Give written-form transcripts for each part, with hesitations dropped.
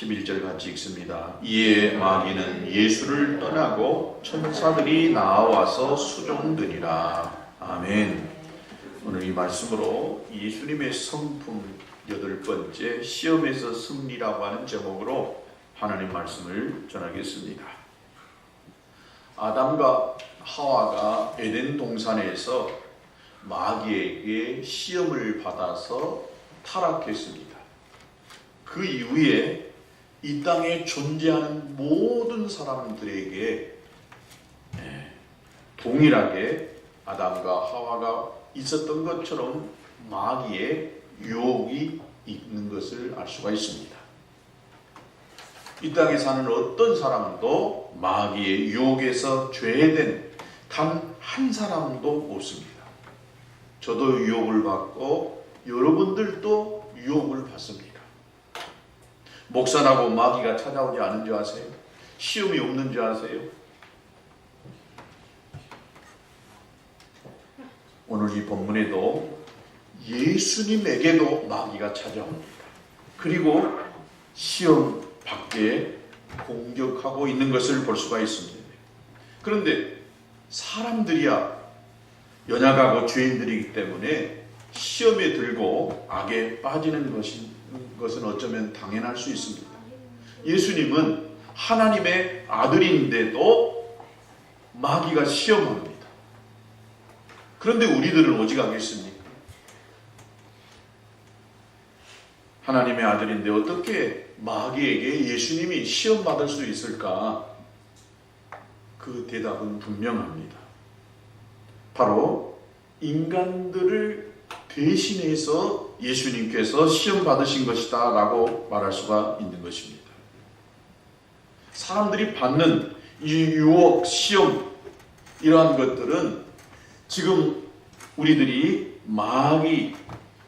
11절 같이 읽습니다. 이에 마귀는 예수를 떠나고 천사들이 나와서 수종드니라. 아멘. 오늘 이 말씀으로 예수님의 성품 8번째 시험에서 승리라고 하는 제목으로 하나님 말씀을 전하겠습니다. 아담과 하와가 에덴 동산에서 마귀에게 시험을 받아서 타락했습니다. 그 이후에 이 땅에 존재하는 모든 사람들에게 동일하게 아담과 하와가 있었던 것처럼 마귀의 유혹이 있는 것을 알 수가 있습니다. 이 땅에 사는 어떤 사람도 마귀의 유혹에서 죄된 단 한 사람도 없습니다. 저도 유혹을 받고 여러분들도 유혹을 받습니다. 목사라고 마귀가 찾아오지 않은 줄 아세요? 시험이 없는 줄 아세요? 오늘 이 본문에도 예수님에게도 마귀가 찾아옵니다. 그리고 시험 밖에 공격하고 있는 것을 볼 수가 있습니다. 그런데 사람들이야 연약하고 죄인들이기 때문에 시험에 들고 악에 빠지는 것은 어쩌면 당연할 수 있습니다. 예수님은 하나님의 아들인데도 마귀가 시험합니다. 그런데 우리들은 오직 하겠습니까? 하나님의 아들인데 어떻게 마귀에게 예수님이 시험받을 수 있을까? 그 대답은 분명합니다. 바로 인간들을 대신해서 예수님께서 시험 받으신 것이다 라고 말할 수가 있는 것입니다. 사람들이 받는 이 유혹, 시험 이러한 것들은 지금 우리들이 마귀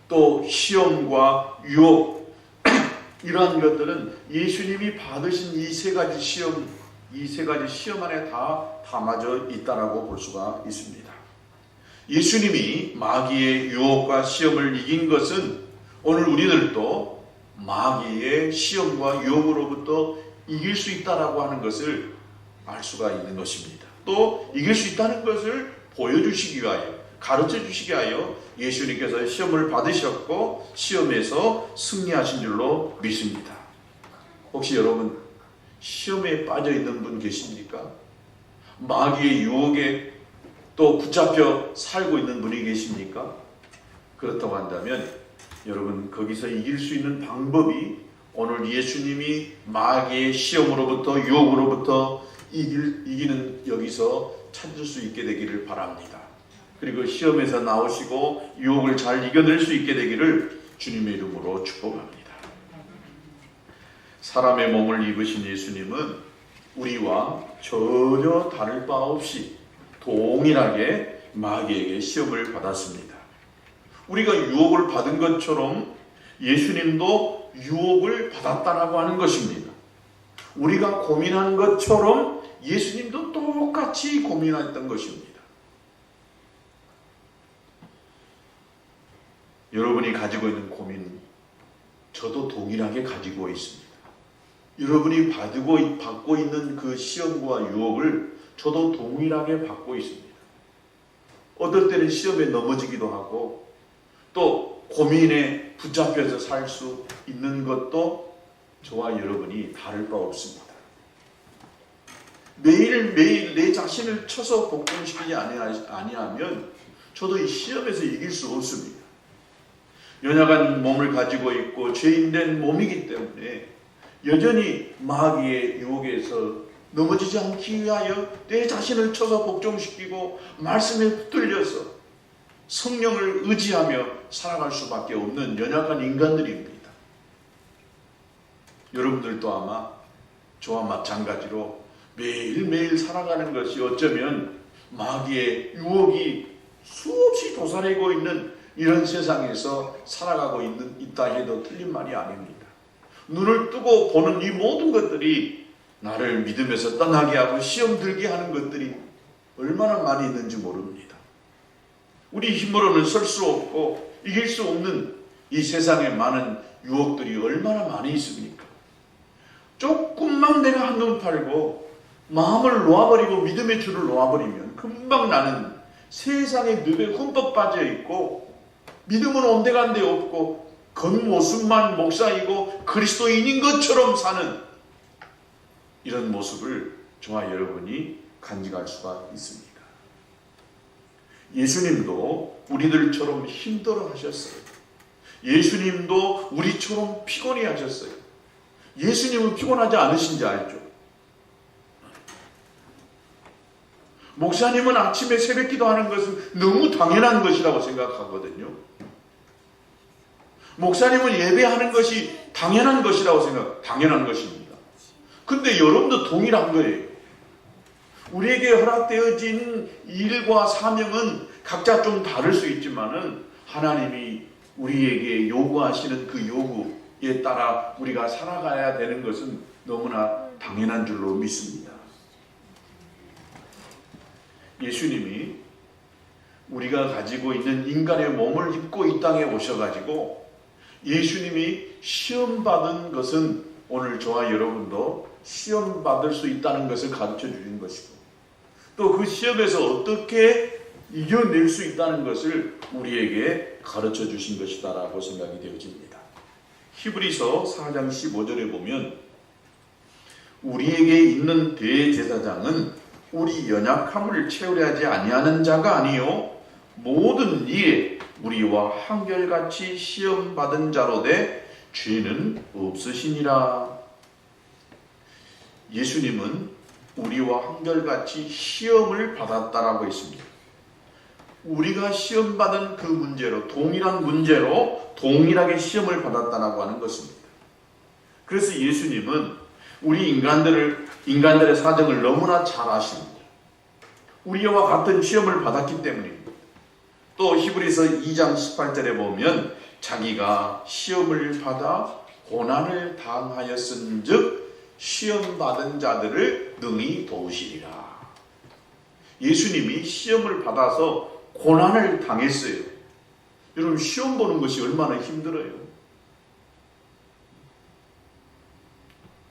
또 시험과 유혹 이러한 것들은 예수님이 받으신 이 세 가지 시험 안에 다 담아져 있다라고 볼 수가 있습니다. 예수님이 마귀의 유혹과 시험을 이긴 것은 오늘 우리들도 마귀의 시험과 유혹으로부터 이길 수 있다라고 하는 것을 알 수가 있는 것입니다. 또 이길 수 있다는 것을 보여주시기 위하여, 가르쳐 주시기 위하여 예수님께서 시험을 받으셨고 시험에서 승리하신 줄로 믿습니다. 혹시 여러분 시험에 빠져 있는 분 계십니까? 마귀의 유혹에 또 붙잡혀 살고 있는 분이 계십니까? 그렇다고 한다면 여러분 거기서 이길 수 있는 방법이 오늘 예수님이 마귀의 시험으로부터 유혹으로부터 이기는 여기서 찾을 수 있게 되기를 바랍니다. 그리고 시험에서 나오시고 유혹을 잘 이겨낼 수 있게 되기를 주님의 이름으로 축복합니다. 사람의 몸을 입으신 예수님은 우리와 전혀 다를 바 없이 동일하게 마귀에게 시험을 받았습니다. 우리가 유혹을 받은 것처럼 예수님도 유혹을 받았다라고 하는 것입니다. 우리가 고민하는 것처럼 예수님도 똑같이 고민했던 것입니다. 여러분이 가지고 있는 고민, 저도 동일하게 가지고 있습니다. 여러분이 받고 있는 그 시험과 유혹을 저도 동일하게 받고 있습니다. 어떨 때는 시험에 넘어지기도 하고 또 고민에 붙잡혀서 살 수 있는 것도 저와 여러분이 다를 바 없습니다. 매일매일 내 자신을 쳐서 복종시키지 아니하면 저도 이 시험에서 이길 수 없습니다. 연약한 몸을 가지고 있고 죄인된 몸이기 때문에 여전히 마귀의 유혹에서 넘어지지 않기 위하여 내 자신을 쳐서 복종시키고 말씀에 붙들려서 성령을 의지하며 살아갈 수밖에 없는 연약한 인간들입니다. 여러분들도 아마 저와 마찬가지로 매일매일 살아가는 것이 어쩌면 마귀의 유혹이 수없이 도사리고 있는 이런 세상에서 살아가고 있다 해도 틀린 말이 아닙니다. 눈을 뜨고 보는 이 모든 것들이 나를 믿음에서 떠나게 하고 시험 들게 하는 것들이 얼마나 많이 있는지 모릅니다. 우리 힘으로는 설 수 없고 이길 수 없는 이 세상에 많은 유혹들이 얼마나 많이 있습니까? 조금만 내가 한눈 팔고 마음을 놓아버리고 믿음의 줄을 놓아버리면 금방 나는 세상에 늪에 흠뻑 빠져 있고 믿음은 온데간데 없고 겉모습만 목사이고 그리스도인인 것처럼 사는 이런 모습을 저와 여러분이 간직할 수가 있습니다. 예수님도 우리들처럼 힘들어 하셨어요. 예수님도 우리처럼 피곤해 하셨어요. 예수님은 피곤하지 않으신지 알죠? 목사님은 아침에 새벽 기도하는 것은 너무 당연한 것이라고 생각하거든요. 목사님은 예배하는 것이 당연한 것이라고 당연한 것입니다. 근데 여러분도 동일한 거예요. 우리에게 허락되어진 일과 사명은 각자 좀 다를 수 있지만은 하나님이 우리에게 요구하시는 그 요구에 따라 우리가 살아가야 되는 것은 너무나 당연한 줄로 믿습니다. 예수님이 우리가 가지고 있는 인간의 몸을 입고 이 땅에 오셔가지고 예수님이 시험받은 것은 오늘 저와 여러분도 시험받을 수 있다는 것을 가르쳐 주신 것이고 또 그 시험에서 어떻게 이겨낼 수 있다는 것을 우리에게 가르쳐 주신 것이다라고 생각이 되어집니다. 히브리서 4장 15절에 보면 우리에게 있는 대제사장은 우리 연약함을 채우려 하지 아니하는 자가 아니요 모든 일에 우리와 한결같이 시험받은 자로 돼 죄는 없으시니라. 예수님은 우리와 한결같이 시험을 받았다라고 했습니다. 우리가 시험받은 그 문제로 동일한 문제로 동일하게 시험을 받았다라고 하는 것입니다. 그래서 예수님은 우리 인간들의 사정을 너무나 잘 아십니다. 우리와 같은 시험을 받았기 때문입니다. 또 히브리서 2장 18절에 보면 자기가 시험을 받아 고난을 당하였은즉 시험받은 자들을 능히 도우시리라. 예수님이 시험을 받아서 고난을 당했어요. 여러분 시험 보는 것이 얼마나 힘들어요.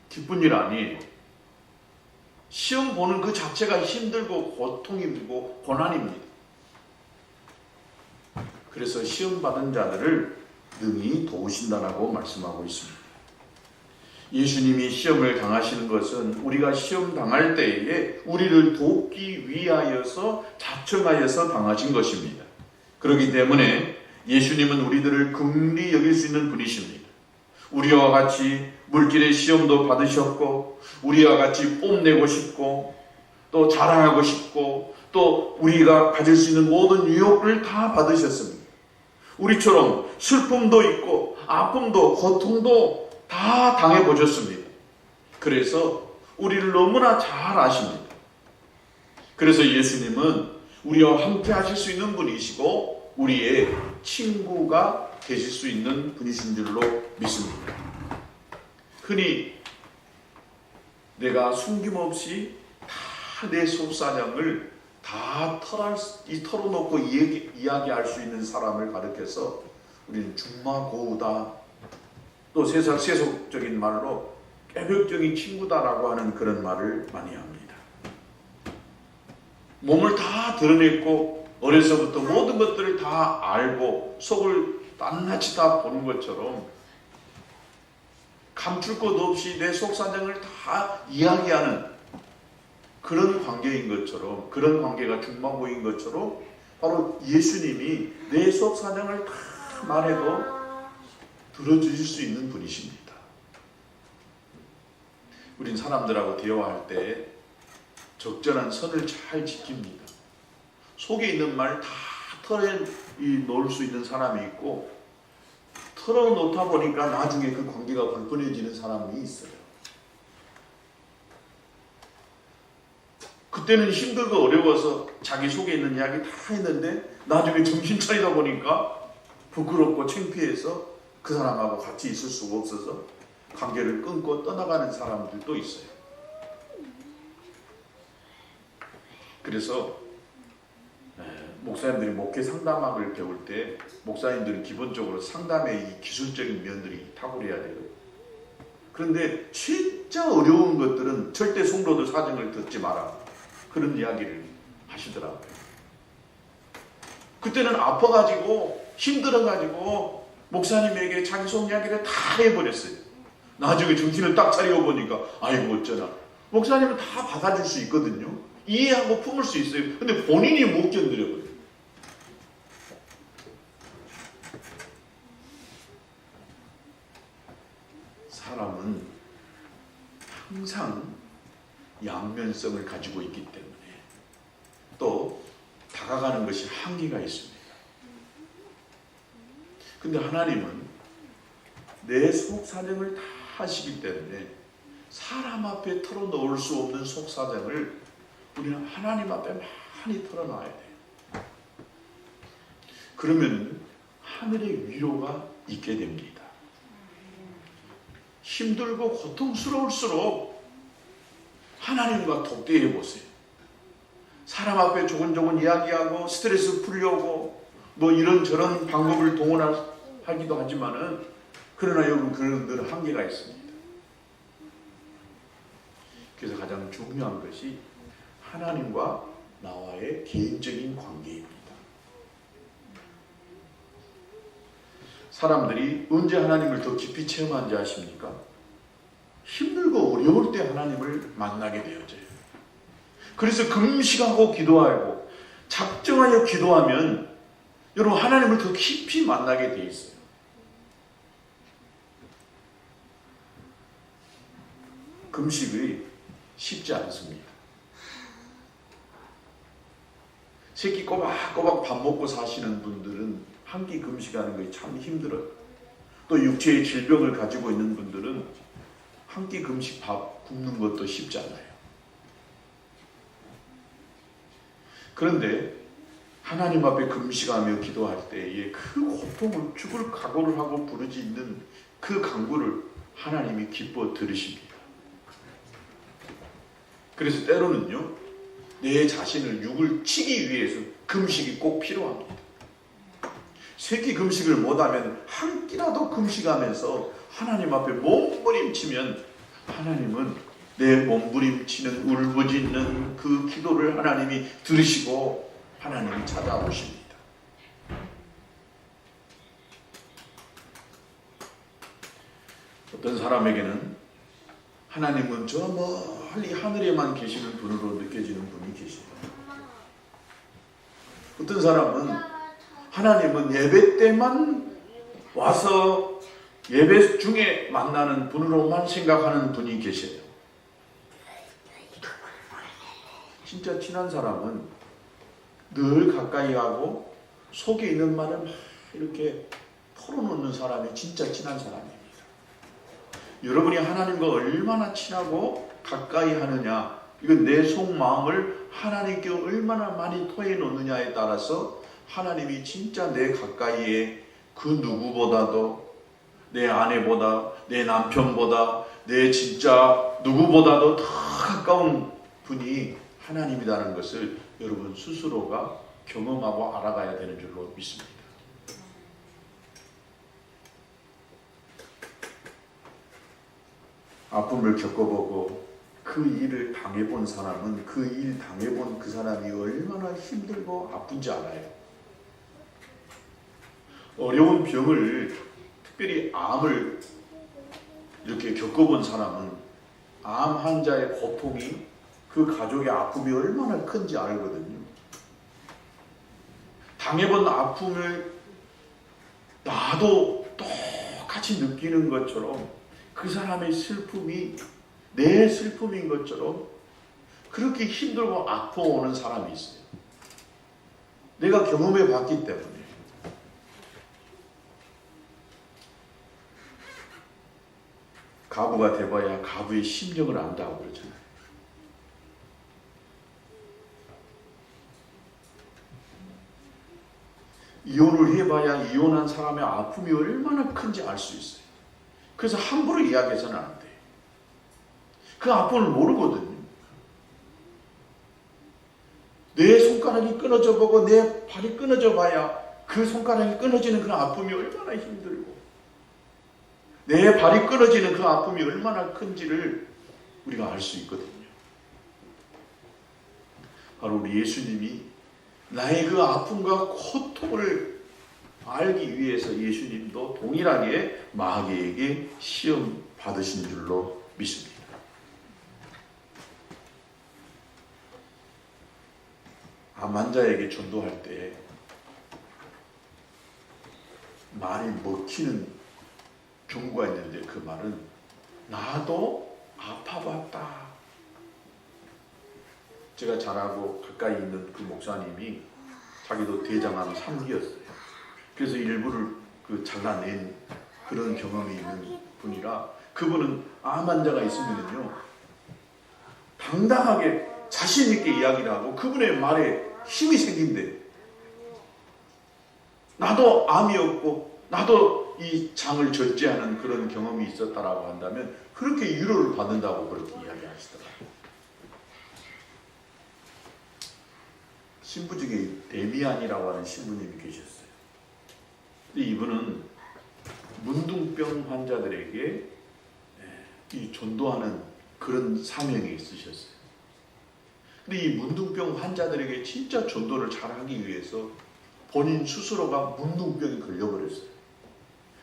기쁜 일 아니에요. 시험 보는 그 자체가 힘들고 고통이고 고난입니다. 그래서 시험 받은 자들을 능히 도우신다라고 말씀하고 있습니다. 예수님이 시험을 당하시는 것은 우리가 시험 당할 때에 우리를 돕기 위하여서 자청하여서 당하신 것입니다. 그렇기 때문에 예수님은 우리들을 긍휼히 여길 수 있는 분이십니다. 우리와 같이 물질의 시험도 받으셨고 우리와 같이 뽐내고 싶고 또 자랑하고 싶고 또 우리가 가질 수 있는 모든 유혹을 다 받으셨습니다. 우리처럼 슬픔도 있고 아픔도 고통도 다 당해보셨습니다. 그래서 우리를 너무나 잘 아십니다. 그래서 예수님은 우리와 함께 하실 수 있는 분이시고 우리의 친구가 되실 수 있는 분이신 줄로 믿습니다. 흔히 내가 숨김없이 다 내 속사정을 다 털어놓고 이야기할 수 있는 사람을 가르쳐서 우리는 중마고우다, 또 세속적인 말로 깨벽적인 친구다라고 하는 그런 말을 많이 합니다. 몸을 다 드러냈고 어려서부터 모든 것들을 다 알고 속을 낱낱이 다 보는 것처럼 감출 것 없이 내 속사정을 다 이야기하는 그런 관계인 것처럼, 그런 관계가 중마고인 것처럼 바로 예수님이 내 속사정을 다 말해도 들어주실 수 있는 분이십니다. 우린 사람들하고 대화할 때 적절한 선을 잘 지킵니다. 속에 있는 말 다 털어놓을 수 있는 사람이 있고 털어놓다 보니까 나중에 그 관계가 불편해지는 사람이 있어요. 그때는 힘들고 어려워서 자기 속에 있는 이야기 다 했는데 나중에 정신 차리다 보니까 부끄럽고 창피해서 그 사람하고 같이 있을 수가 없어서 관계를 끊고 떠나가는 사람들도 있어요. 그래서 목사님들이 목회 상담학을 배울 때 목사님들은 기본적으로 상담의 이 기술적인 면들이 탁월해야 돼요. 그런데 진짜 어려운 것들은 절대 성도들 사정을 듣지 마라. 그런 이야기를 하시더라고요. 그때는 아파가지고 힘들어가지고 목사님에게 자기 속 이야기를 다 해버렸어요. 나중에 정신을 딱 차려 보니까 아이고 어쩌나. 목사님은 다 받아줄 수 있거든요. 이해하고 품을 수 있어요. 근데 본인이 못 견디려고요. 사람은 항상 양면성을 가지고 있기 때문에 또 다가가는 것이 한계가 있습니다. 근데 하나님은 내 속사정을 다 하시기 때문에 사람 앞에 털어놓을 수 없는 속사정을 우리는 하나님 앞에 많이 털어놔야 돼요. 그러면 하늘의 위로가 있게 됩니다. 힘들고 고통스러울수록 하나님과 독대해 보세요. 사람 앞에 조곤조곤 이야기하고 스트레스 풀려고 뭐 이런저런 방법을 동원하기도 하지만은 그러나 여러분 그런 늘 한계가 있습니다. 그래서 가장 중요한 것이 하나님과 나와의 개인적인 관계입니다. 사람들이 언제 하나님을 더 깊이 체험한지 아십니까? 힘들고 어려울 때 하나님을 만나게 되어져요. 그래서 금식하고 기도하고 작정하여 기도하면 여러분 하나님을 더 깊이 만나게 돼 있어요. 금식이 쉽지 않습니다. 새끼 꼬박꼬박 밥 먹고 사시는 분들은 한 끼 금식하는 것이 참 힘들어요. 또 육체의 질병을 가지고 있는 분들은 한 끼 금식 밥 굶는 것도 쉽지 않아요. 그런데 하나님 앞에 금식하며 기도할 때에 그 고통을 죽을 각오를 하고 부르짖는 그 간구를 하나님이 기뻐 들으십니다. 그래서 때로는요, 내 자신을 육을 치기 위해서 금식이 꼭 필요합니다. 세끼 금식을 못하면 한 끼라도 금식하면서 하나님 앞에 몸부림치면 하나님은 내 몸부림치는 울부짖는 그 기도를 하나님이 들으시고 하나님이 찾아오십니다. 어떤 사람에게는 하나님은 저 멀리 하늘에만 계시는 분으로 느껴지는 분이 계십니다. 어떤 사람은 하나님은 예배 때만 와서 예배 중에 만나는 분으로만 생각하는 분이 계세요. 진짜 친한 사람은 늘 가까이 하고 속에 있는 말을 막 이렇게 털어놓는 사람이 진짜 친한 사람입니다. 여러분이 하나님과 얼마나 친하고 가까이 하느냐, 이건 내 속마음을 하나님께 얼마나 많이 토해놓느냐에 따라서 하나님이 진짜 내 가까이에 그 누구보다도 내 아내보다 내 남편보다 내 진짜 누구보다도 더 가까운 분이 하나님이라는 것을 여러분 스스로가 경험하고 알아가야 되는 줄로 믿습니다. 아픔을 겪어보고 그 일을 당해본 사람은 그 일 당해본 그 사람이 얼마나 힘들고 아픈지 알아요. 어려운 병을, 특별히 암을 이렇게 겪어본 사람은 암 환자의 고통이 그 가족의 아픔이 얼마나 큰지 알거든요. 당해본 아픔을 나도 똑같이 느끼는 것처럼 그 사람의 슬픔이 내 슬픔인 것처럼 그렇게 힘들고 아파오는 사람이 있어요. 내가 경험해 봤기 때문에. 가부가 돼봐야 가부의 심정을 안다고 그러잖아요. 이혼을 해봐야 이혼한 사람의 아픔이 얼마나 큰지 알 수 있어요. 그래서 함부로 이야기해서는 안 돼요. 그 아픔을 모르거든요. 내 손가락이 끊어져 보고 내 발이 끊어져 봐야 그 손가락이 끊어지는 그 아픔이 얼마나 힘들고 내 발이 끊어지는 그 아픔이 얼마나 큰지를 우리가 알 수 있거든요. 바로 우리 예수님이 나의 그 아픔과 고통을 알기 위해서 예수님도 동일하게 마귀에게 시험 받으신 줄로 믿습니다. 암 환자에게 전도할 때 말이 먹히는 경우가 있는데 그 말은 나도 아파봤다. 제가 잘 알고 가까이 있는 그 목사님이 자기도 대장암 3기였어요. 그래서 일부를 잘라낸 그런 경험이 있는 분이라 그분은 암 환자가 있으면요 당당하게 자신 있게 이야기를 하고 그분의 말에 힘이 생긴대. 나도 암이었고 나도 이 장을 절제하는 그런 경험이 있었다라고 한다면 그렇게 위로를 받는다고 그렇게 이야기하시더라고요. 신부 중에 데미안이라고 하는 신부님이 계셨어요. 근데 이분은 문둥병 환자들에게 이 전도하는 그런 사명이 있으셨어요. 근데 이 문둥병 환자들에게 진짜 전도를 잘하기 위해서 본인 스스로가 문둥병이 걸려버렸어요.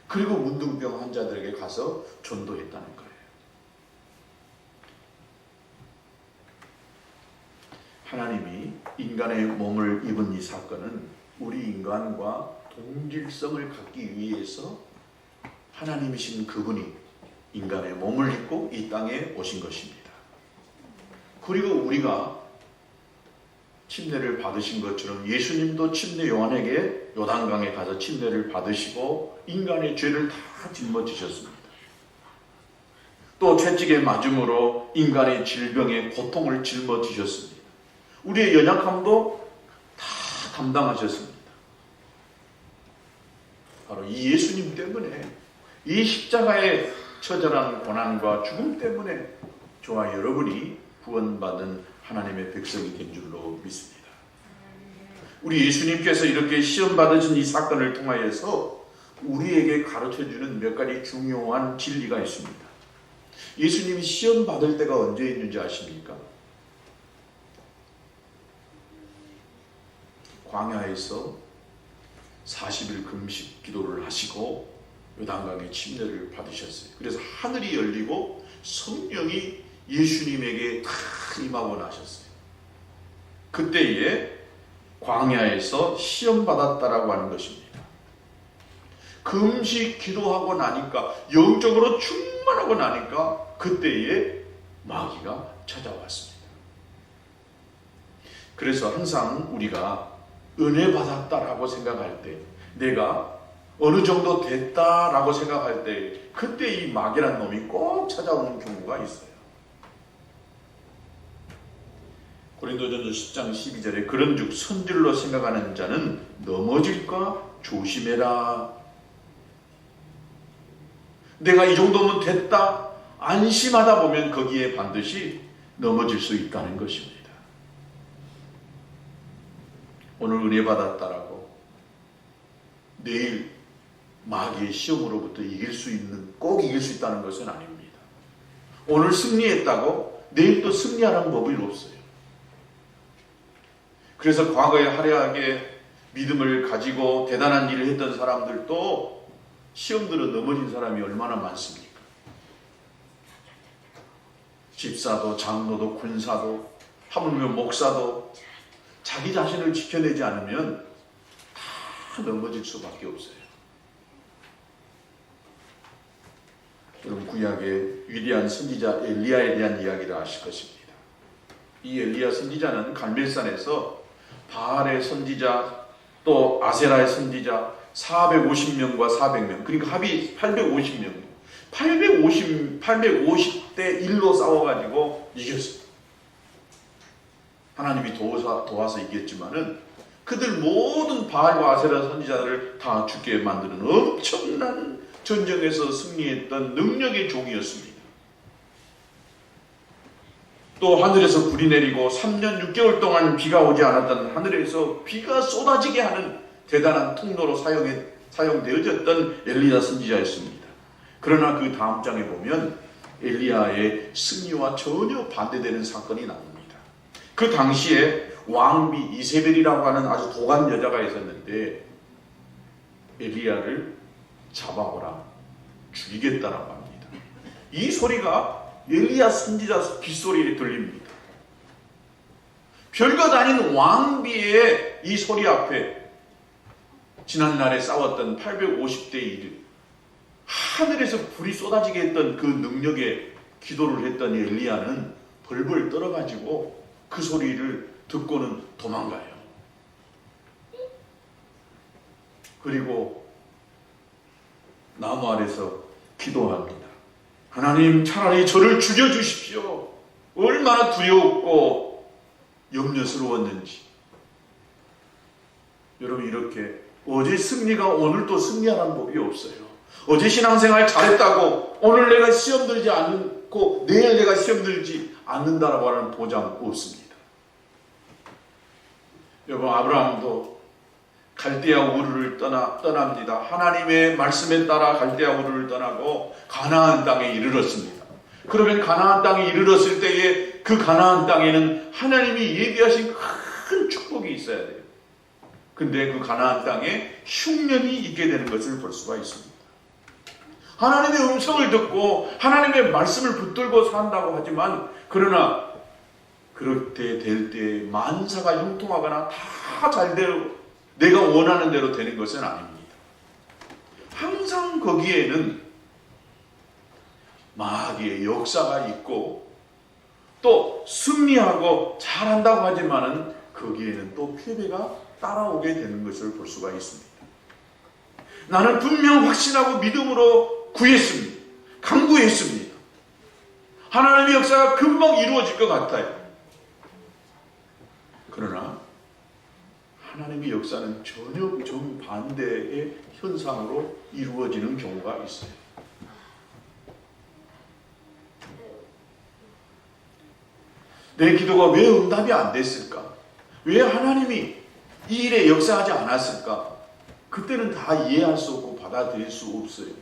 그리고 문둥병 환자들에게 가서 전도했다는 거예요. 하나님이 인간의 몸을 입은 이 사건은 우리 인간과 동질성을 갖기 위해서 하나님이신 그분이 인간의 몸을 입고 이 땅에 오신 것입니다. 그리고 우리가 침례를 받으신 것처럼 예수님도 침례 요한에게 요단강에 가서 침례를 받으시고 인간의 죄를 다 짊어지셨습니다. 또 채찍에 맞음으로 인간의 질병의 고통을 짊어지셨습니다. 우리의 연약함도 다 담당하셨습니다. 바로 이 예수님 때문에 이 십자가의 처절한 고난과 죽음 때문에 저와 여러분이 구원받은 하나님의 백성이 된 줄로 믿습니다. 우리 예수님께서 이렇게 시험 받으신 이 사건을 통하여서 우리에게 가르쳐주는 몇 가지 중요한 진리가 있습니다. 예수님이 시험 받을 때가 언제 있는지 아십니까? 광야에서 40일 금식 기도를 하시고 요단강에 침례를 받으셨어요. 그래서 하늘이 열리고 성령이 예수님에게 다 임하고 나셨어요. 그때에 광야에서 시험 받았다라고 하는 것입니다. 금식 기도하고 나니까 영적으로 충만하고 나니까 그때에 마귀가 찾아왔습니다. 그래서 항상 우리가 은혜 받았다라고 생각할 때, 내가 어느 정도 됐다라고 생각할 때 그때 이 마귀란 놈이 꼭 찾아오는 경우가 있어요. 고린도전서 10장 12절에 그런즉 선질로 생각하는 자는 넘어질까 조심해라. 내가 이 정도면 됐다 안심하다 보면 거기에 반드시 넘어질 수 있다는 것입니다. 오늘 은혜 받았다라고 내일 마귀의 시험으로부터 꼭 이길 수 있다는 것은 아닙니다. 오늘 승리했다고 내일 또 승리하는 법이 없어요. 그래서 과거에 화려하게 믿음을 가지고 대단한 일을 했던 사람들도 시험들은 넘어진 사람이 얼마나 많습니까? 집사도 장로도 군사도 하물며 목사도 자기 자신을 지켜내지 않으면 다 넘어질 수밖에 없어요. 여러분 구약의 위대한 선지자 엘리야에 대한 이야기를 아실 것입니다. 이 엘리야 선지자는 갈멜산에서 바알의 선지자 또 아세라의 선지자 450명과 400명 그러니까 합이 850명 850대 1로 싸워가지고 이겼습니다. 하나님이 도와서 이겼지만은 그들 모든 바알과 아세라 선지자들을 다 죽게 만드는 엄청난 전쟁에서 승리했던 능력의 종이었습니다. 또 하늘에서 불이 내리고 3년 6개월 동안 비가 오지 않았던 하늘에서 비가 쏟아지게 하는 대단한 통로로 사용되어졌던 엘리야 선지자였습니다. 그러나 그 다음 장에 보면 엘리야의 승리와 전혀 반대되는 사건이 나옵니다. 그 당시에 왕비 이세벨이라고 하는 아주 독한 여자가 있었는데 엘리야를 잡아오라, 죽이겠다라고 합니다. 이 소리가 엘리야 선지자 빗소리에 들립니다. 별것 아닌 왕비의 이 소리 앞에 지난날에 싸웠던 850대 1, 하늘에서 불이 쏟아지게 했던 그 능력에 기도를 했던 엘리야는 벌벌 떨어가지고 그 소리를 듣고는 도망가요. 그리고 나무 아래서 기도합니다. 하나님, 차라리 저를 죽여주십시오. 얼마나 두렵고 염려스러웠는지. 여러분, 이렇게 어제 승리가 오늘 또 승리하라는 법이 없어요. 어제 신앙생활 잘했다고 오늘 내가 시험 들지 않고 내일 내가 시험 들지 않는다라고 하는 보장 없습니다. 여러분, 아브라함도 갈대아 우르를 떠납니다. 하나님의 말씀에 따라 갈대아 우르를 떠나고 가나안 땅에 이르렀습니다. 그러면 가나안 땅에 이르렀을 때에 그 가나안 땅에는 하나님이 예비하신 큰 축복이 있어야 돼요. 근데 그 가나안 땅에 흉년이 있게 되는 것을 볼 수가 있습니다. 하나님의 음성을 듣고 하나님의 말씀을 붙들고 산다고 하지만, 그러나 그럴 때 될 때 만사가 형통하거나 다 잘대로 내가 원하는 대로 되는 것은 아닙니다. 항상 거기에는 마귀의 역사가 있고 또 승리하고 잘한다고 하지만은 거기에는 또 패배가 따라오게 되는 것을 볼 수가 있습니다. 나는 분명 확신하고 믿음으로 구했습니다. 간구했습니다. 하나님의 역사가 금방 이루어질 것 같아요. 그러나 하나님의 역사는 전혀 정반대의 현상으로 이루어지는 경우가 있어요. 내 기도가 왜 응답이 안 됐을까? 왜 하나님이 이 일에 역사하지 않았을까? 그때는 다 이해할 수 없고 받아들일 수 없어요.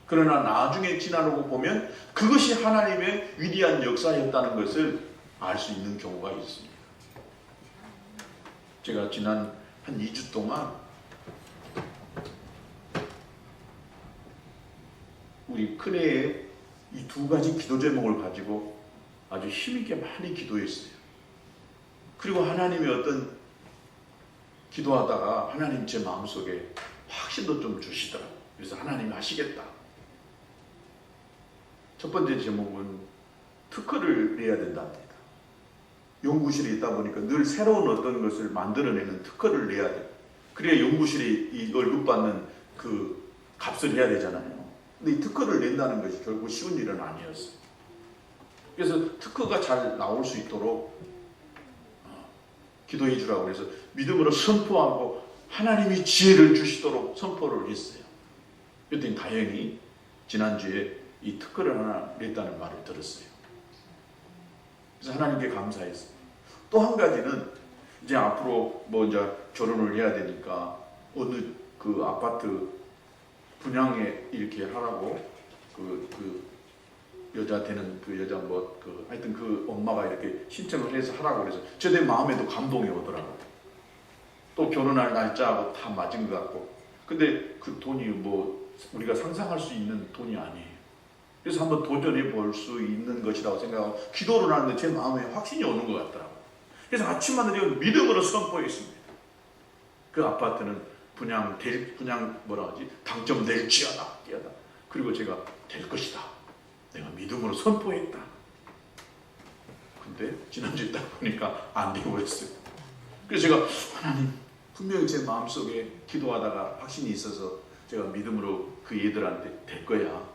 그러나 나중에 지나고 보면 그것이 하나님의 위대한 역사였다는 것을 알 수 있는 경우가 있습니다. 제가 지난 한 2주 동안 우리 큰애의 이 두 가지 기도 제목을 가지고 아주 힘있게 많이 기도했어요. 그리고 하나님이 어떤 기도하다가 하나님 제 마음속에 확신도 좀 주시더라고요. 그래서 하나님이 하시겠다. 첫 번째 제목은 특허를 내야 된답니다. 연구실에 있다 보니까 늘 새로운 어떤 것을 만들어내는 특허를 내야 돼요. 그래야 연구실에 이 월급 받는 그 값을 해야 되잖아요. 근데 이 특허를 낸다는 것이 결국 쉬운 일은 아니었어요. 그래서 특허가 잘 나올 수 있도록 기도해 주라고 해서 믿음으로 선포하고 하나님이 지혜를 주시도록 선포를 했어요. 그랬더니 다행히 지난주에 이 특허를 하나 냈다는 말을 들었어요. 그래서 하나님께 감사했어요. 또 한 가지는 이제 앞으로 뭐 이제 결혼을 해야 되니까 어느 그 아파트 분양에 이렇게 하라고 그 여자 되는 그 여자 하여튼 그 엄마가 이렇게 신청을 해서 하라고 그래서 제 마음에도 감동이 오더라고요. 또 결혼할 날짜하고 다 맞은 것 같고. 근데 그 돈이 뭐 우리가 상상할 수 있는 돈이 아니에요. 그래서 한번 도전해 볼 수 있는 것이라고 생각하고 기도를 하는데 제 마음에 확신이 오는 것 같더라고요. 그래서 아침마다 제가 믿음으로 선포했습니다. 그 아파트는 당첨될지어다. 그리고 제가 될 것이다. 내가 믿음으로 선포했다. 근데 지난주에 딱 보니까 안 되고 그랬어요. 그래서 제가 하나님, 분명히 제 마음속에 기도하다가 확신이 있어서 제가 믿음으로 그 얘들한테 될 거야.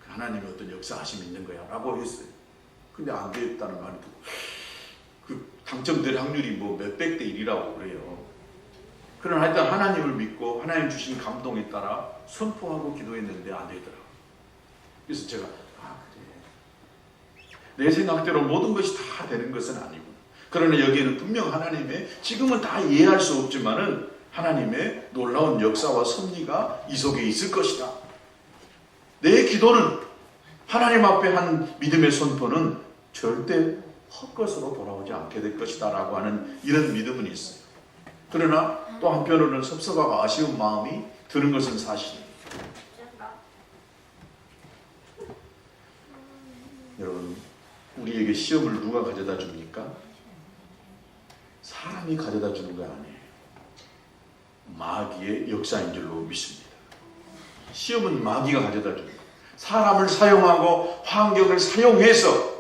하나님의 어떤 역사하심이 있는 거야 라고 했어요. 근데 안 됐다는 말이 듣고 그 당첨될 확률이 뭐 몇백 대 1이라고 그래요. 그러나 하여튼 하나님을 믿고 하나님 주신 감동에 따라 선포하고 기도했는데 안 되더라고요. 그래서 제가 그래, 내 생각대로 모든 것이 다 되는 것은 아니구나. 그러나 여기에는 분명 하나님의, 지금은 다 이해할 수 없지만은 하나님의 놀라운 역사와 섭리가 이 속에 있을 것이다. 내 기도는 하나님 앞에 한 믿음의 선포는 절대 헛것으로 돌아오지 않게 될 것이다 라고 하는 이런 믿음은 있어요. 그러나 또 한편으로는 섭섭하고 아쉬운 마음이 드는 것은 사실입니다. 여러분, 우리에게 시험을 누가 가져다 줍니까? 사람이 가져다 주는 거 아니에요. 마귀의 역사인 줄로 믿습니다. 시험은 마귀가 가져다 줍니다. 사람을 사용하고 환경을 사용해서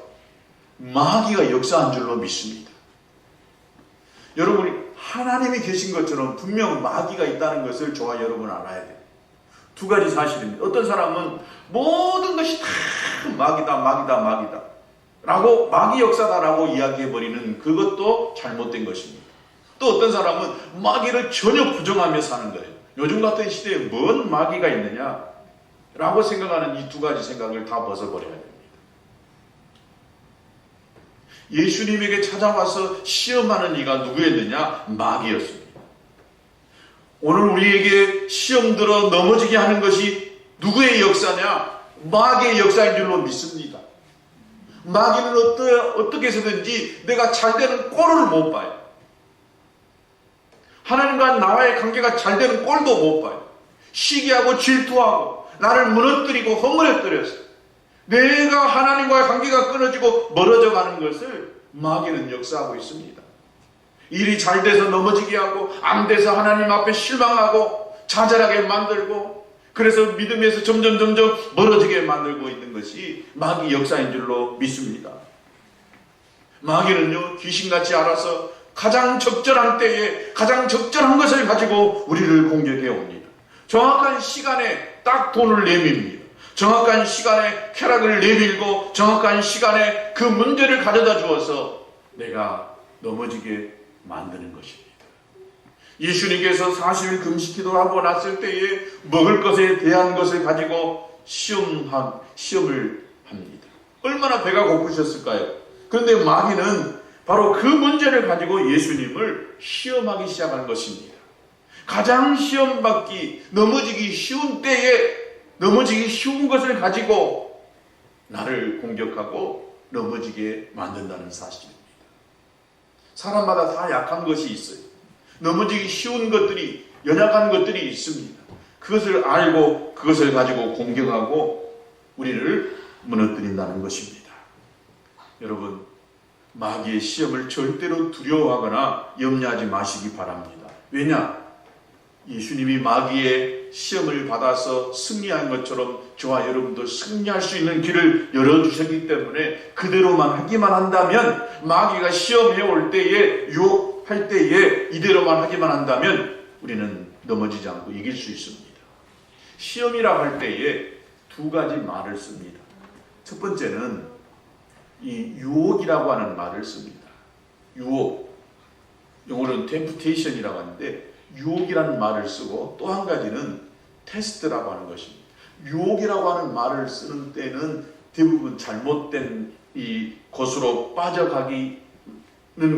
마귀가 역사한 줄로 믿습니다. 여러분이 하나님이 계신 것처럼 분명 마귀가 있다는 것을 저와 여러분 알아야 돼요. 두 가지 사실입니다. 어떤 사람은 모든 것이 다 마귀다 라고 마귀 역사다라고 이야기해버리는 그것도 잘못된 것입니다. 또 어떤 사람은 마귀를 전혀 부정하며 사는 거예요. 요즘 같은 시대에 뭔 마귀가 있느냐 라고 생각하는 이 두 가지 생각을 다 벗어버려야 됩니다. 예수님에게 찾아와서 시험하는 이가 누구였느냐? 마귀였습니다. 오늘 우리에게 시험 들어 넘어지게 하는 것이 누구의 역사냐? 마귀의 역사인 줄로 믿습니다. 마귀는 어떻게 해서든지 내가 잘 되는 꼴을 못 봐요. 하나님과 나와의 관계가 잘 되는 꼴도 못 봐요. 시기하고 질투하고 나를 무너뜨리고 허물어뜨려서 내가 하나님과의 관계가 끊어지고 멀어져 가는 것을 마귀는 역사하고 있습니다. 일이 잘 돼서 넘어지게 하고 안 돼서 하나님 앞에 실망하고 좌절하게 만들고 그래서 믿음에서 점점 멀어지게 만들고 있는 것이 마귀 역사인 줄로 믿습니다. 마귀는요, 귀신같이 알아서 가장 적절한 때에 가장 적절한 것을 가지고 우리를 공격해 옵니다. 정확한 시간에 딱 돈을 내밉니다. 정확한 시간에 쾌락을 내밀고 정확한 시간에 그 문제를 가져다 주어서 내가 넘어지게 만드는 것입니다. 예수님께서 40일 금식기도 하고 났을 때에 먹을 것에 대한 것을 가지고 시험을 합니다. 얼마나 배가 고프셨을까요? 그런데 마귀는 바로 그 문제를 가지고 예수님을 시험하기 시작한 것입니다. 가장 시험받기, 넘어지기 쉬운 때에 넘어지기 쉬운 것을 가지고 나를 공격하고 넘어지게 만든다는 사실입니다. 사람마다 다 약한 것이 있어요. 넘어지기 쉬운 것들이, 연약한 것들이 있습니다. 그것을 알고 그것을 가지고 공격하고 우리를 무너뜨린다는 것입니다. 여러분, 마귀의 시험을 절대로 두려워하거나 염려하지 마시기 바랍니다. 왜냐? 예수님이 마귀의 시험을 받아서 승리한 것처럼 저와 여러분도 승리할 수 있는 길을 열어주셨기 때문에 그대로만 하기만 한다면, 마귀가 시험해 올 때에, 유혹할 때에 이대로만 하기만 한다면 우리는 넘어지지 않고 이길 수 있습니다. 시험이라 할 때에 두 가지 말을 씁니다. 첫 번째는 이 유혹이라고 하는 말을 씁니다. 유혹, 영어로는 temptation이라고 하는데 유혹이라는 말을 쓰고, 또 한 가지는 테스트라고 하는 것입니다. 유혹이라고 하는 말을 쓰는 때는 대부분 잘못된 이 것으로 빠져가기는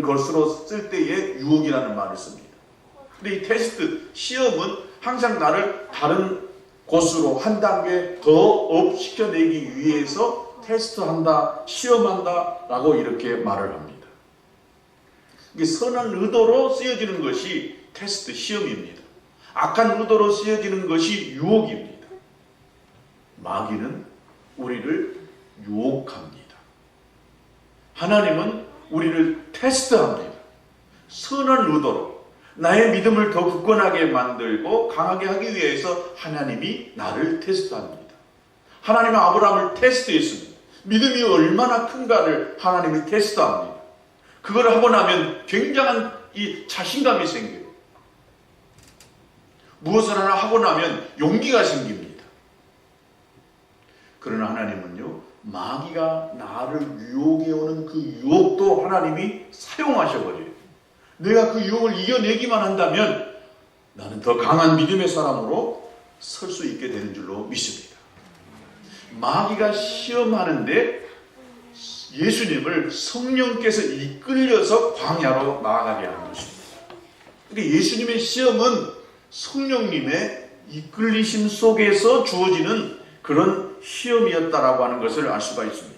것으로 쓸 때에 유혹이라는 말을 씁니다. 근데 이 테스트, 시험은 항상 나를 다른 곳으로 한 단계 더 업 시켜내기 위해서 테스트한다, 시험한다 라고 이렇게 말을 합니다. 이게 선한 의도로 쓰여지는 것이 테스트, 시험입니다. 악한 의도로 쓰여지는 것이 유혹입니다. 마귀는 우리를 유혹합니다. 하나님은 우리를 테스트합니다. 선한 의도로 나의 믿음을 더 굳건하게 만들고 강하게 하기 위해서 하나님이 나를 테스트합니다. 하나님은 아브라함을 테스트했습니다. 믿음이 얼마나 큰가를 하나님이 테스트합니다. 그걸 하고 나면 굉장한 이 자신감이 생겨요. 무엇을 하나 하고 나면 용기가 생깁니다. 그러나 하나님은요, 마귀가 나를 유혹해 오는 그 유혹도 하나님이 사용하셔버려요. 내가 그 유혹을 이겨내기만 한다면 나는 더 강한 믿음의 사람으로 설 수 있게 되는 줄로 믿습니다. 마귀가 시험하는데 예수님을 성령께서 이끌려서 광야로 나아가게 하는 것입니다. 그러니까 예수님의 시험은 성령님의 이끌리심 속에서 주어지는 그런 시험이었다라고 하는 것을 알 수가 있습니다.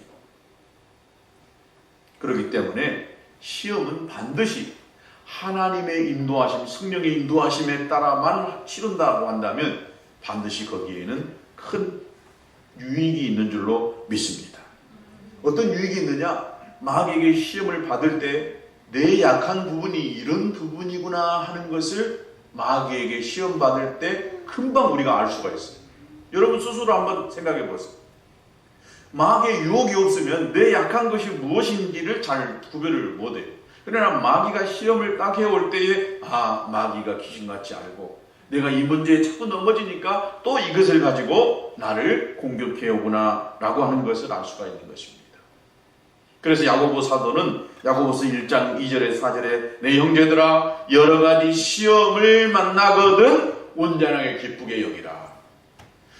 그렇기 때문에 시험은 반드시 하나님의 인도하심, 성령의 인도하심에 따라만 치른다고 한다면 반드시 거기에는 큰 유익이 있는 줄로 믿습니다. 어떤 유익이 있느냐? 마귀에게 시험을 받을 때 내 약한 부분이 이런 부분이구나 하는 것을 마귀에게 시험 받을 때 금방 우리가 알 수가 있어요. 여러분 스스로 한번 생각해 보세요. 마귀의 유혹이 없으면 내 약한 것이 무엇인지를 잘 구별을 못해요. 그러나 마귀가 시험을 딱 해올 때에 마귀가 귀신같이 알고 내가 이 문제에 자꾸 넘어지니까 또 이것을 가지고 나를 공격해 오구나 라고 하는 것을 알 수가 있는 것입니다. 그래서 야고보 사도는 야고보서 1장 2절에 4절에 내 형제들아 여러 가지 시험을 만나거든 온전하게 기쁘게 여기라.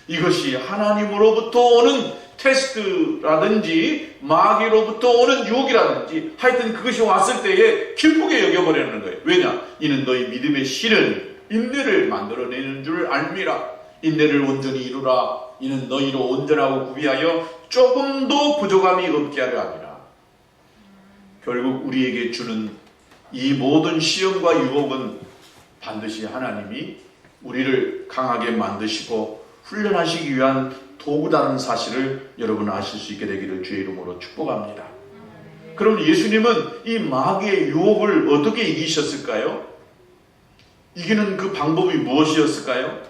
이것이 하나님으로부터 오는 테스트라든지 마귀로부터 오는 유혹이라든지 하여튼 그것이 왔을 때에 기쁘게 여겨버리는 거예요. 왜냐? 이는 너희 믿음의 실은 인내를 만들어내는 줄 알미라. 인내를 온전히 이루라. 이는 너희로 온전하고 구비하여 조금도 부족함이 없게 하려 함이라. 결국 우리에게 주는 이 모든 시험과 유혹은 반드시 하나님이 우리를 강하게 만드시고 훈련하시기 위한 도구다는 사실을 여러분 아실 수 있게 되기를 주의 이름으로 축복합니다. 그럼 예수님은 이 마귀의 유혹을 어떻게 이기셨을까요? 이기는 그 방법이 무엇이었을까요?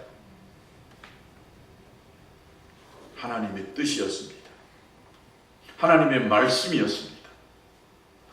하나님의 뜻이었습니다. 하나님의 말씀이었습니다.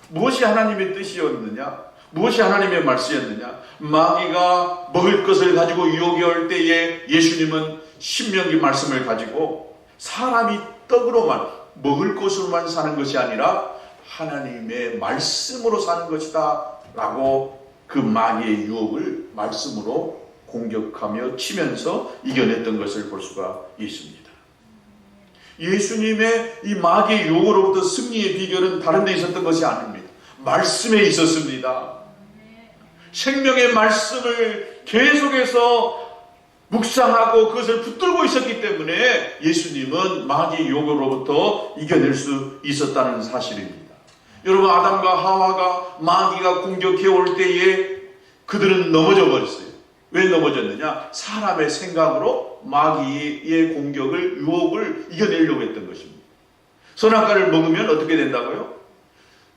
무엇이 하나님의 뜻이었느냐? 무엇이 하나님의 말씀이었느냐? 마귀가 먹을 것을 가지고 유혹이 올 때에 예수님은 신명기 말씀을 가지고 사람이 떡으로만 먹을 것으로만 사는 것이 아니라 하나님의 말씀으로 사는 것이다 라고 그 마귀의 유혹을 말씀으로 공격하며 치면서 이겨냈던 것을 볼 수가 있습니다. 예수님의 이 마귀의 유혹으로부터 승리의 비결은 다른 데 있었던 것이 아닙니다. 말씀에 있었습니다. 생명의 말씀을 계속해서 묵상하고 그것을 붙들고 있었기 때문에 예수님은 마귀의 유혹으로부터 이겨낼 수 있었다는 사실입니다. 여러분 아담과 하와가 마귀가 공격해 올 때에 그들은 넘어져 버렸어요. 왜 넘어졌느냐? 사람의 생각으로 마귀의 공격을 유혹을 이겨내려고 했던 것입니다. 선악과를 먹으면 어떻게 된다고요?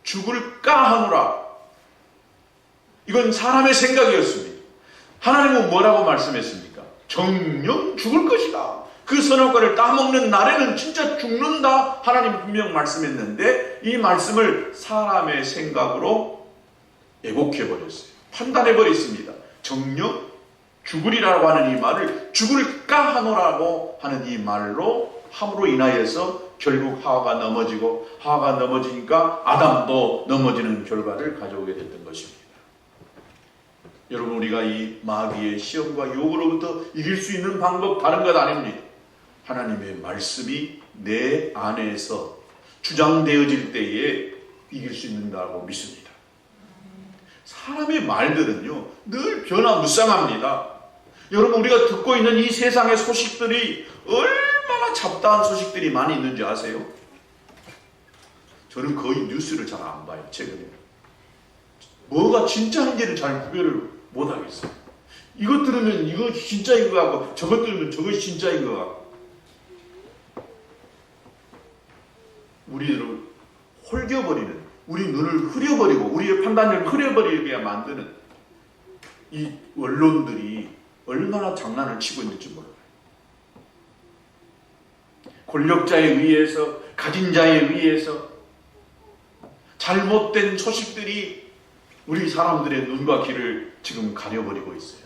죽을까 하노라. 이건 사람의 생각이었습니다. 하나님은 뭐라고 말씀했습니까? 정녕 죽을 것이다. 그 선악과를 따먹는 날에는 진짜 죽는다. 하나님 분명 말씀했는데 이 말씀을 사람의 생각으로 왜곡해버렸어요. 판단해버렸습니다. 정녕 죽으리라고 하는 이 말을 죽을까 하노라고 하는 이 말로 함으로 인하여서 결국 하와가 넘어지고 하와가 넘어지니까 아담도 넘어지는 결과를 가져오게 됐던 것입니다. 여러분 우리가 이 마귀의 시험과 유혹으로부터 이길 수 있는 방법 다른 것 아닙니다. 하나님의 말씀이 내 안에서 주장되어질 때에 이길 수 있는다고 믿습니다. 사람의 말들은요 늘 변화무쌍합니다. 여러분 우리가 듣고 있는 이 세상의 소식들이 얼마나 잡다한 소식들이 많이 있는지 아세요? 저는 거의 뉴스를 잘 안 봐요. 최근에 뭐가 진짜인지를 잘 구별을 못하겠어요. 이것 들으면 이거 진짜인 것 같고 저것 들으면 저것이 진짜인 것 같고 우리를 홀겨버리는, 우리 눈을 흐려버리고 우리의 판단력을 흐려버리게 만드는 이 언론들이 얼마나 장난을 치고 있는지 몰라요. 권력자에 의해서, 가진 자에 의해서 잘못된 소식들이 우리 사람들의 눈과 귀를 지금 가려버리고 있어요.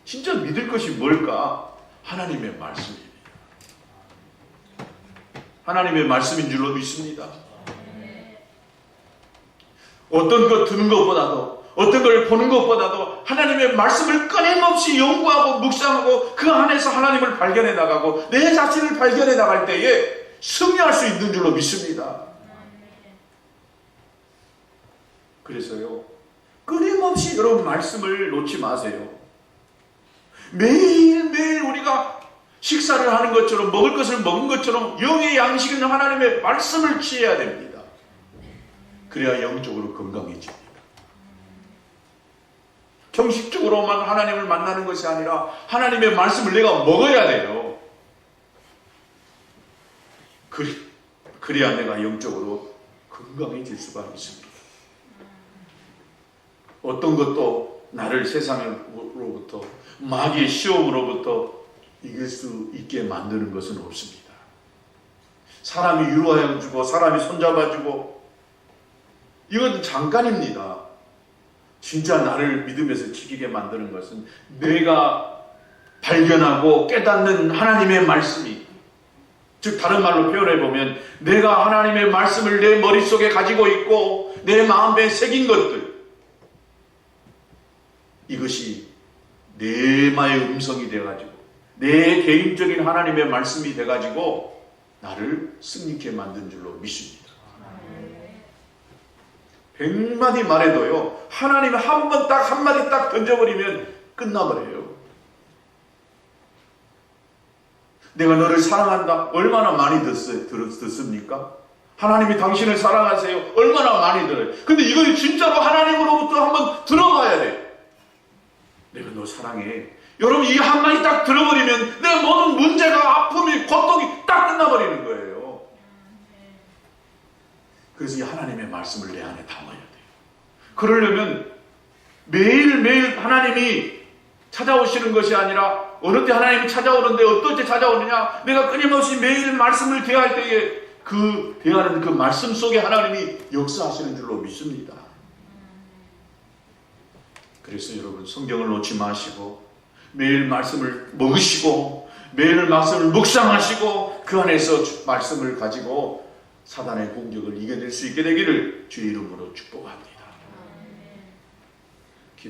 진짜 믿을 것이 뭘까? 하나님의 말씀입니다. 하나님의 말씀인 줄로 믿습니다. 어떤 것 듣는 것보다도 어떤 걸 보는 것보다도 하나님의 말씀을 끊임없이 연구하고 묵상하고 그 안에서 하나님을 발견해 나가고 내 자신을 발견해 나갈 때에 승리할 수 있는 줄로 믿습니다. 그래서요 끊임없이 여러분 말씀을 놓지 마세요. 매일매일 우리가 식사를 하는 것처럼, 먹을 것을 먹은 것처럼 영의 양식은 하나님의 말씀을 취해야 됩니다. 그래야 영적으로 건강해집니다. 형식적으로만 하나님을 만나는 것이 아니라 하나님의 말씀을 내가 먹어야 돼요. 그래야 내가 영적으로 건강해질 수가 있습니다. 어떤 것도 나를 세상으로부터, 마귀의 시험으로부터 이길 수 있게 만드는 것은 없습니다. 사람이 위로하여주고 사람이 손잡아주고 이건 잠깐입니다. 진짜 나를 믿음에서 지키게 만드는 것은 내가 발견하고 깨닫는 하나님의 말씀이, 즉 다른 말로 표현해 보면 내가 하나님의 말씀을 내 머릿속에 가지고 있고 내 마음에 새긴 것들, 이것이 내마의 음성이 돼가지고 내 개인적인 하나님의 말씀이 돼가지고 나를 승리케 만든 줄로 믿습니다. 100마디 말해도요, 하나님은 한 번 딱 한마디 딱 던져버리면 끝나버려요. 내가 너를 사랑한다. 얼마나 많이 듣습니까? 하나님이 당신을 사랑하세요. 얼마나 많이 들어요. 근데 이걸 진짜로 하나님으로부터 한번 들어봐야 돼. 내가 너 사랑해. 여러분, 이 한마디 딱 들어버리면 내 모든 문제가, 아픔이, 고통이 딱 끝나버리는 거예요. 그래서 이 하나님의 말씀을 내 안에 담아야 돼요. 그러려면 매일매일 하나님이 찾아오시는 것이 아니라 어느 때 하나님이 찾아오는데 어떨 때 찾아오느냐, 내가 끊임없이 매일 말씀을 대할 때에 그 대하는 그 말씀 속에 하나님이 역사하시는 줄로 믿습니다. 그래서 여러분, 성경을 놓지 마시고 매일 말씀을 먹으시고 매일 말씀을 묵상하시고 그 안에서 말씀을 가지고 사단의 공격을 이겨낼 수 있게 되기를 주의 이름으로 축복합니다.